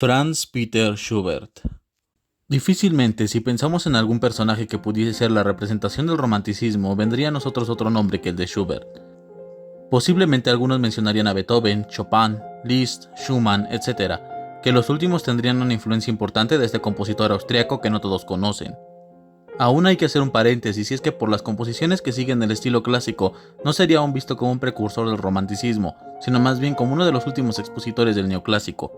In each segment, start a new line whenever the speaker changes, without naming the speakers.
Franz Peter Schubert. Difícilmente, si pensamos en algún personaje que pudiese ser la representación del romanticismo, vendría a nosotros otro nombre que el de Schubert. Posiblemente algunos mencionarían a Beethoven, Chopin, Liszt, Schumann, etc., que los últimos tendrían una influencia importante de este compositor austriaco que no todos conocen. Aún hay que hacer un paréntesis, y es que por las composiciones que siguen el estilo clásico, no sería aún visto como un precursor del romanticismo, sino más bien como uno de los últimos expositores del neoclásico.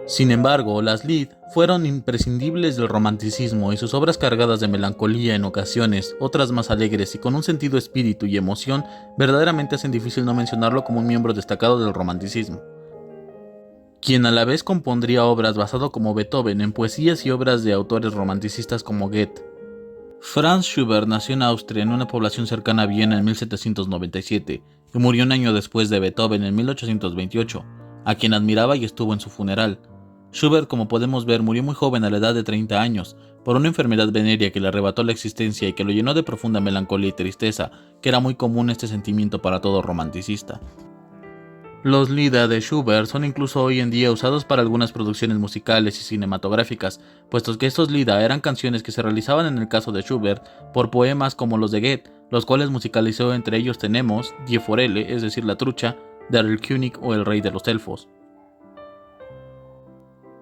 Sin embargo, las Lied fueron imprescindibles del romanticismo y sus obras cargadas de melancolía en ocasiones, otras más alegres y con un sentido espíritu y emoción, verdaderamente hacen difícil no mencionarlo como un miembro destacado del romanticismo. Quien a la vez compondría obras basado como Beethoven en poesías y obras de autores romanticistas como Goethe. Franz Schubert nació en Austria en una población cercana a Viena en 1797 y murió un año después de Beethoven en 1828, a quien admiraba y estuvo en su funeral. Schubert, como podemos ver, murió muy joven a la edad de 30 años, por una enfermedad venérea que le arrebató la existencia y que lo llenó de profunda melancolía y tristeza, que era muy común este sentimiento para todo romanticista. Los Lieder de Schubert son incluso hoy en día usados para algunas producciones musicales y cinematográficas, puesto que estos Lieder eran canciones que se realizaban en el caso de Schubert por poemas como los de Goethe, los cuales musicalizó. Entre ellos tenemos Die Forelle, es decir, la trucha, Der König o el rey de los elfos.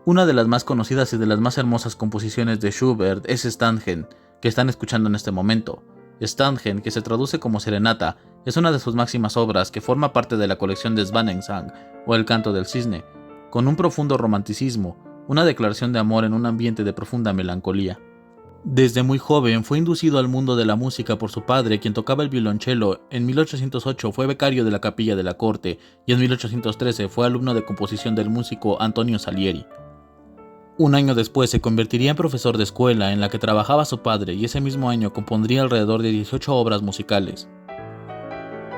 Una de las más conocidas y de las más hermosas composiciones de Schubert es Stangen, que están escuchando en este momento. Stangen, que se traduce como serenata, es una de sus máximas obras que forma parte de la colección de Svanensang, o El canto del cisne, con un profundo romanticismo, una declaración de amor en un ambiente de profunda melancolía. Desde muy joven fue inducido al mundo de la música por su padre, quien tocaba el violonchelo. En 1808 fue becario de la capilla de la corte y en 1813 fue alumno de composición del músico Antonio Salieri. Un año después se convertiría en profesor de escuela en la que trabajaba su padre, y ese mismo año compondría alrededor de 18 obras musicales.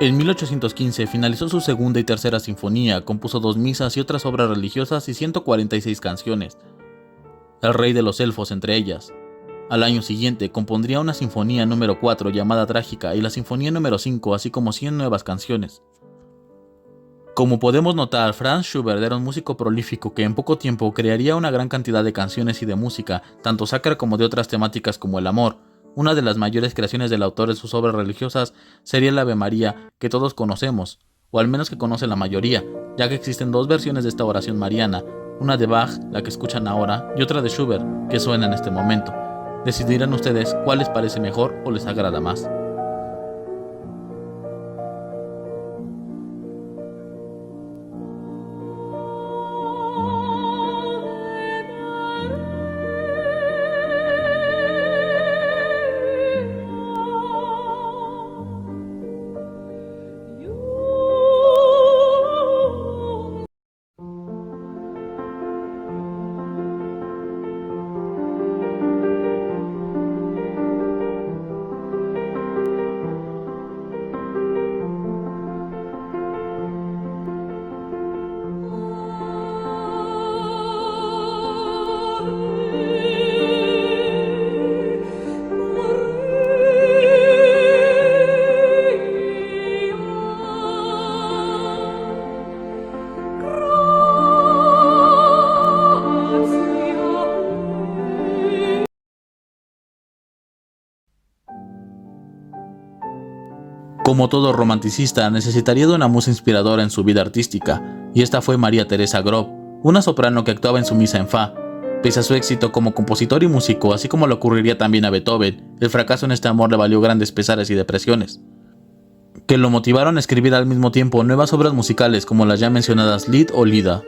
En 1815 finalizó su segunda y tercera sinfonía, compuso 2 misas y otras obras religiosas y 146 canciones, El rey de los elfos entre ellas. Al año siguiente compondría una sinfonía número 4 llamada Trágica y la sinfonía número 5, así como 100 nuevas canciones. Como podemos notar, Franz Schubert era un músico prolífico que en poco tiempo crearía una gran cantidad de canciones y de música, tanto sacra como de otras temáticas como el amor. Una de las mayores creaciones del autor de sus obras religiosas sería el Ave María, que todos conocemos, o al menos que conoce la mayoría, ya que existen 2 versiones de esta oración mariana, una de Bach, la que escuchan ahora, y otra de Schubert, que suena en este momento. Decidirán ustedes cuál les parece mejor o les agrada más. Como todo romanticista, necesitaría de una musa inspiradora en su vida artística, y esta fue María Teresa Grob, una soprano que actuaba en su misa en fa. Pese a su éxito como compositor y músico, así como le ocurriría también a Beethoven, el fracaso en este amor le valió grandes pesares y depresiones, que lo motivaron a escribir al mismo tiempo nuevas obras musicales como las ya mencionadas Lied o Lida.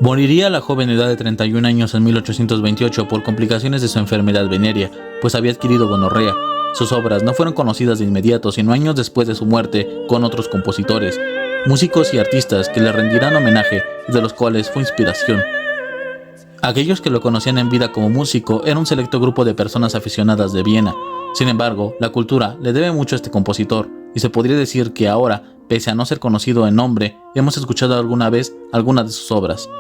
Moriría a la joven edad de 31 años en 1828 por complicaciones de su enfermedad venérea, pues había adquirido gonorrea. Sus obras no fueron conocidas de inmediato, sino años después de su muerte, con otros compositores, músicos y artistas que le rendirán homenaje y de los cuales fue inspiración. Aquellos que lo conocían en vida como músico era un selecto grupo de personas aficionadas de Viena. Sin embargo, la cultura le debe mucho a este compositor, y se podría decir que ahora, pese a no ser conocido en nombre, hemos escuchado alguna vez algunas de sus obras.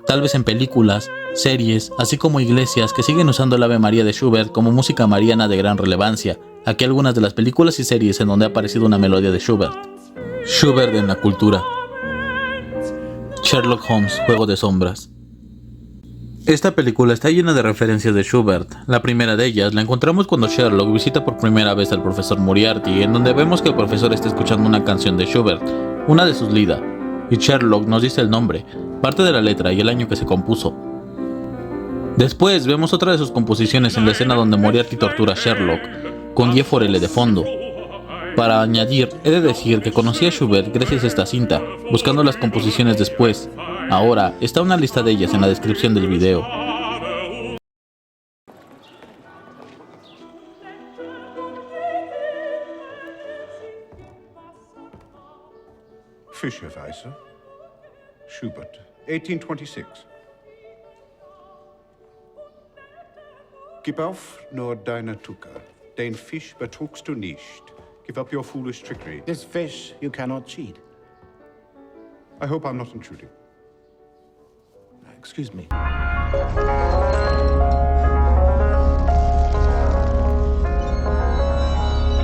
Tal vez en películas, series, así como iglesias que siguen usando el Ave María de Schubert como música mariana de gran relevancia. Aquí algunas de las películas y series en donde ha aparecido una melodía de Schubert. Schubert en la cultura. Sherlock Holmes, Juego de Sombras. Esta película está llena de referencias de Schubert. La primera de ellas la encontramos cuando Sherlock visita por primera vez al profesor Moriarty, en donde vemos que el profesor está escuchando una canción de Schubert, una de sus Lida, y Sherlock nos dice el nombre, parte de la letra y el año que se compuso. Después vemos otra de sus composiciones en la escena donde Moriarty tortura a Sherlock, con Die Forelle de fondo. Para añadir, he de decir que conocí a Schubert gracias a esta cinta, buscando las composiciones después. Ahora está una lista de ellas en la descripción del video.
Fischerweise, Schubert, 1826. Gib auf nur deine Tucker, den Fisch betrugst du nicht. Give up your foolish trickery.
This fish you cannot cheat.
I hope I'm not intruding.
Excuse me.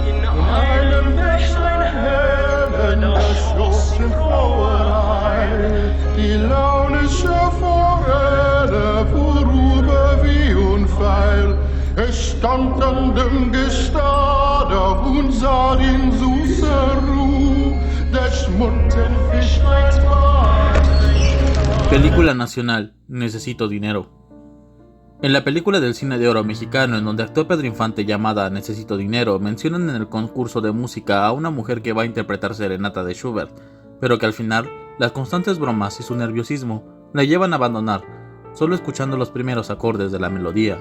In einem Bächlein hellen erschlossen Frauenheil, die launische Forelle vorüber wie unfeil. Es stand an dem Gestade und sah den süßen Ruh des munten Fischleins Wein.
Película nacional, Necesito dinero. En la película del cine de oro mexicano en donde actuó Pedro Infante llamada Necesito dinero, mencionan en el concurso de música a una mujer que va a interpretar Serenata de Schubert, pero que al final, las constantes bromas y su nerviosismo la llevan a abandonar, solo escuchando los primeros acordes de la melodía.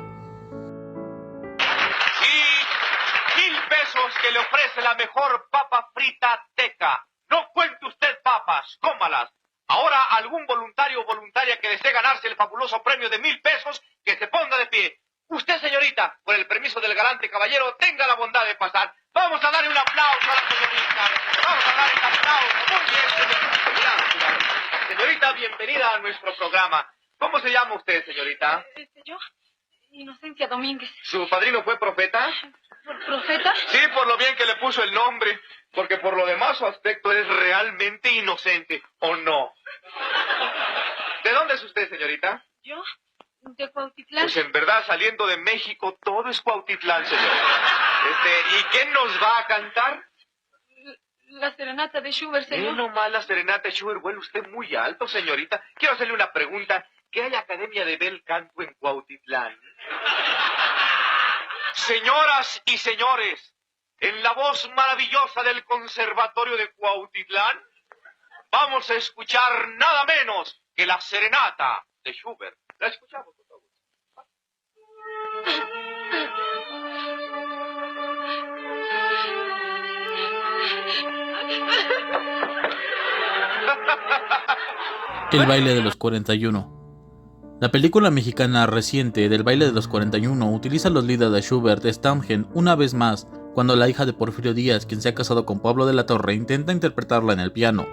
Y 1000 pesos que le ofrece la mejor papa frita teca. No cuente usted papas, cómalas. Ahora algún voluntario o voluntaria que desee ganarse el fabuloso premio de 1000 pesos, que se ponga de pie. Usted, señorita, con el permiso del galante caballero, tenga la bondad de pasar. Vamos a darle un aplauso a la señorita. Vamos a darle un aplauso. Muy bien, señorita. Señorita, bienvenida a nuestro programa. ¿Cómo se llama usted, señorita?
¿Yo? Inocencia Domínguez.
¿Su padrino fue profeta?
¿Profeta?
Sí, por lo bien que le puso el nombre, porque por lo demás su aspecto es realmente inocente, ¿o no? ¿De dónde es usted, señorita?
¿Yo? ¿De Cuautitlán?
Pues en verdad, saliendo de México, todo es Cuautitlán, señor. ¿Y quién nos va a cantar?
La serenata de Schubert, señor.
No más la serenata de Schubert, huele usted muy alto, señorita. Quiero hacerle una pregunta. ¿Qué hay academia de bel canto en Cuautitlán? Señoras y señores, en la voz maravillosa del Conservatorio de Cuautitlán, vamos a escuchar nada menos que la serenata de Schubert. ¿La escuchamos, por favor?
El baile de los 41. La película mexicana reciente del baile de los 41 utiliza los Lieder de Schubert Stammgen una vez más, cuando la hija de Porfirio Díaz, quien se ha casado con Pablo de la Torre, intenta interpretarla en el piano.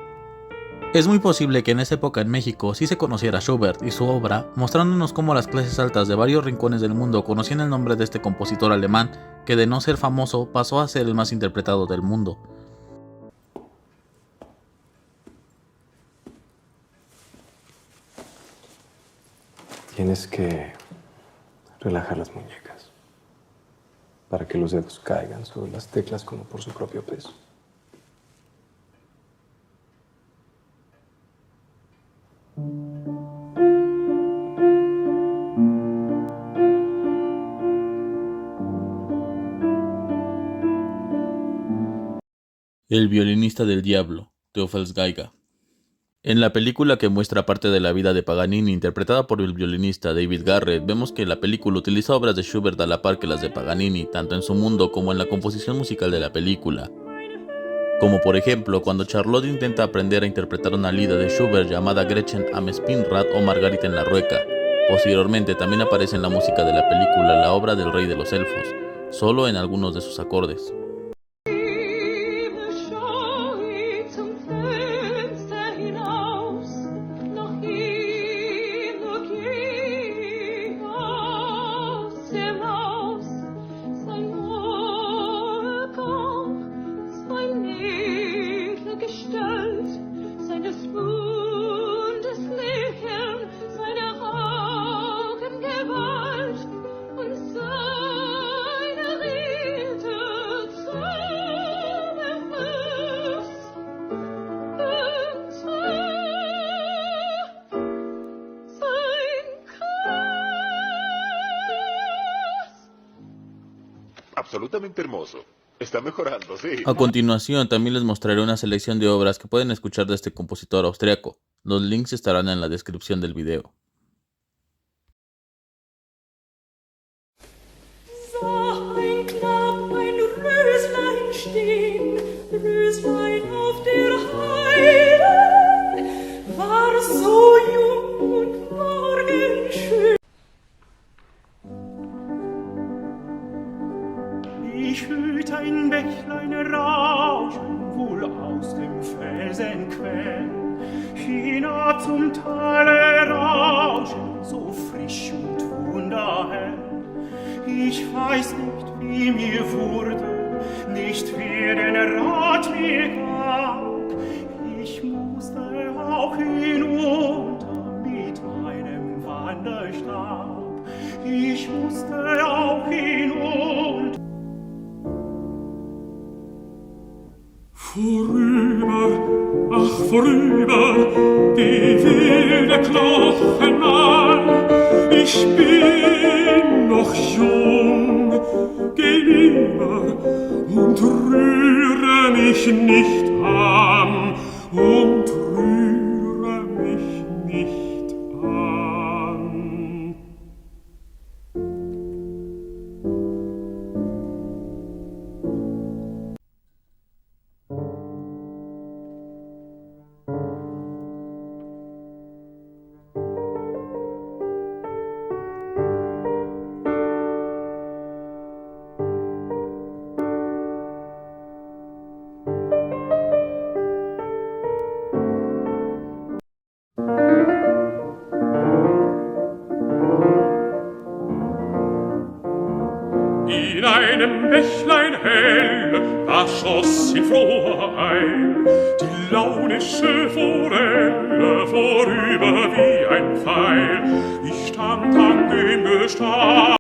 Es muy posible que en esa época en México sí se conociera Schubert y su obra, mostrándonos cómo las clases altas de varios rincones del mundo conocían el nombre de este compositor alemán, que de no ser famoso pasó a ser el más interpretado del mundo.
Tienes que relajar las muñecas para que los dedos caigan sobre las teclas como por su propio peso.
El violinista del diablo, Teofels Geiger. En la película que muestra parte de la vida de Paganini interpretada por el violinista David Garrett, vemos que la película utiliza obras de Schubert a la par que las de Paganini, tanto en su mundo como en la composición musical de la película. Como por ejemplo, cuando Charlotte intenta aprender a interpretar una lida de Schubert llamada Gretchen am Spinnrad o Margarita en la Rueca. Posteriormente también aparece en la música de la película la obra del Rey de los Elfos, solo en algunos de sus acordes.
Gestalt seines Bundes
absolutamente hermoso. Está mejorando, sí.
A continuación, también les mostraré una selección de obras que pueden escuchar de este compositor austriaco. Los links estarán en la descripción del video.
Sah ein Knapp ein Röslein stehn, Röslein auf der Heide, war so jung und morgenschön.
Ich hört ein Bächlein rauschen, wohl aus dem Felsenquell, hinab zum Tale rauschen, so frisch und wunderhell. Ich weiß nicht, wie mir wurde, nicht wer den Rat mir gab. Ich musste auch hinunter mit meinem Wanderstab. Ich musste auch hinunter.
Vorüber, ach vorüber, die wilde Knochenmann. Ich bin noch jung, geh lieber und rühre mich nicht an, und rühre mich nicht an. In einem Bächlein hell, da schoss in froher Eil die launische Forelle vorüber wie ein Pfeil. Ich stand an dem Gestade.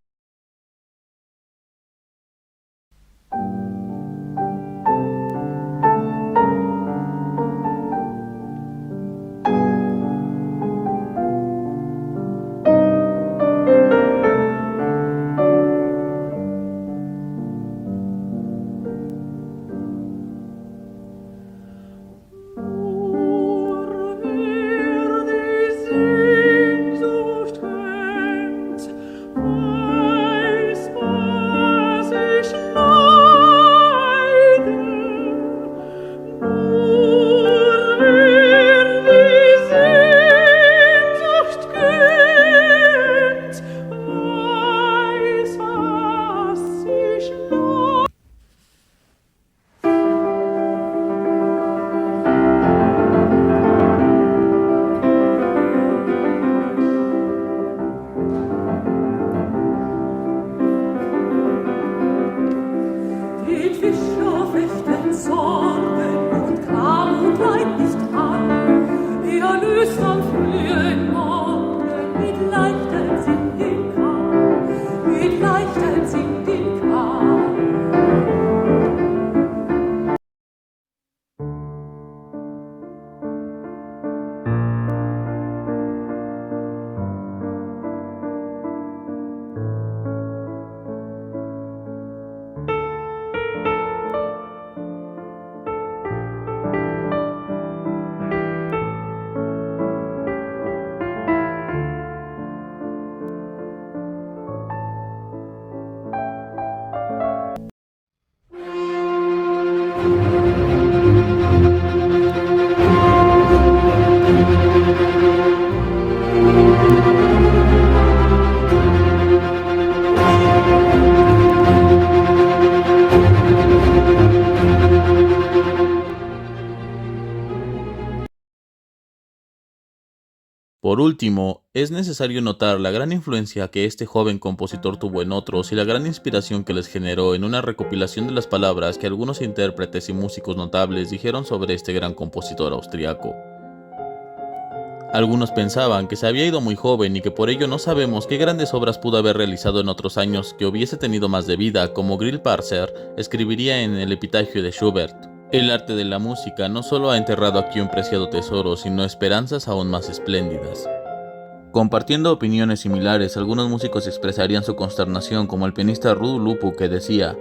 Por último, es necesario notar la gran influencia que este joven compositor tuvo en otros y la gran inspiración que les generó en una recopilación de las palabras que algunos intérpretes y músicos notables dijeron sobre este gran compositor austriaco. Algunos pensaban que se había ido muy joven y que por ello no sabemos qué grandes obras pudo haber realizado en otros años que hubiese tenido más de vida, como Grillparzer escribiría en el epitafio de Schubert. El arte de la música no solo ha enterrado aquí un preciado tesoro, sino esperanzas aún más espléndidas. Compartiendo opiniones similares, algunos músicos expresarían su consternación, como el pianista Ruud Lupu, que decía: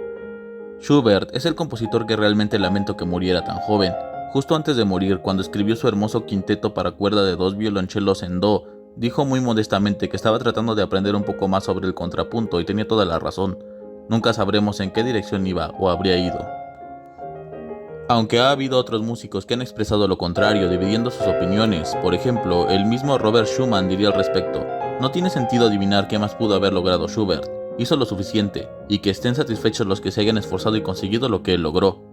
Schubert es el compositor que realmente lamento que muriera tan joven. Justo antes de morir, cuando escribió su hermoso quinteto para cuerda de 2 violonchelos en do, dijo muy modestamente que estaba tratando de aprender un poco más sobre el contrapunto y tenía toda la razón. Nunca sabremos en qué dirección iba o habría ido. Aunque ha habido otros músicos que han expresado lo contrario, dividiendo sus opiniones. Por ejemplo, el mismo Robert Schumann diría al respecto: no tiene sentido adivinar qué más pudo haber logrado Schubert. Hizo lo suficiente, y que estén satisfechos los que se hayan esforzado y conseguido lo que él logró.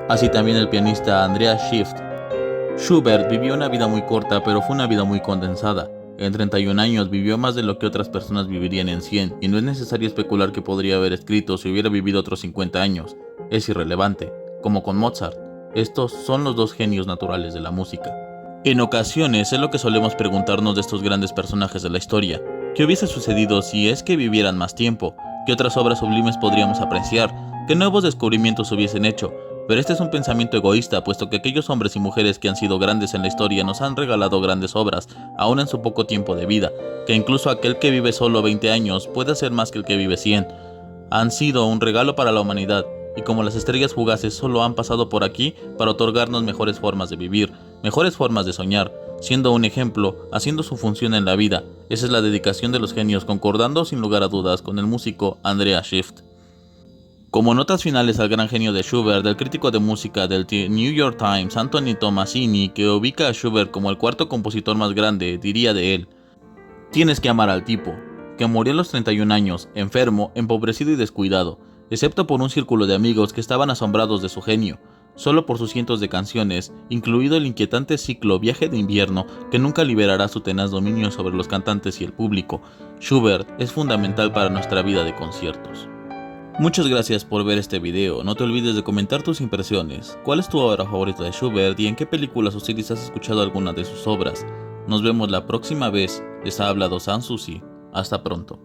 Así también el pianista Andreas Schiff. Schubert vivió una vida muy corta, pero fue una vida muy condensada. En 31 años vivió más de lo que otras personas vivirían en 100, y no es necesario especular que podría haber escrito si hubiera vivido otros 50 años. Es irrelevante. Como con Mozart, estos son los dos genios naturales de la música. En ocasiones es lo que solemos preguntarnos de estos grandes personajes de la historia. ¿Qué hubiese sucedido si es que vivieran más tiempo? ¿Qué otras obras sublimes podríamos apreciar? ¿Qué nuevos descubrimientos hubiesen hecho? Pero este es un pensamiento egoísta, puesto que aquellos hombres y mujeres que han sido grandes en la historia nos han regalado grandes obras, aún en su poco tiempo de vida, que incluso aquel que vive solo 20 años puede hacer más que el que vive 100. Han sido un regalo para la humanidad, y como las estrellas fugaces solo han pasado por aquí para otorgarnos mejores formas de vivir, mejores formas de soñar, siendo un ejemplo, haciendo su función en la vida. Esa es la dedicación de los genios, concordando sin lugar a dudas con el músico Andreas Schiff. Como notas finales al gran genio de Schubert, el crítico de música del The New York Times, Anthony Tomasini, que ubica a Schubert como el cuarto compositor más grande, diría de él: tienes que amar al tipo, que murió a los 31 años, enfermo, empobrecido y descuidado, excepto por un círculo de amigos que estaban asombrados de su genio, solo por sus cientos de canciones, incluido el inquietante ciclo Viaje de invierno, que nunca liberará su tenaz dominio sobre los cantantes y el público. Schubert es fundamental para nuestra vida de conciertos. Muchas gracias por ver este video. No te olvides de comentar tus impresiones. ¿Cuál es tu obra favorita de Schubert y en qué películas o series has escuchado alguna de sus obras? Nos vemos la próxima vez. Les ha hablado Sanssouci. Hasta pronto.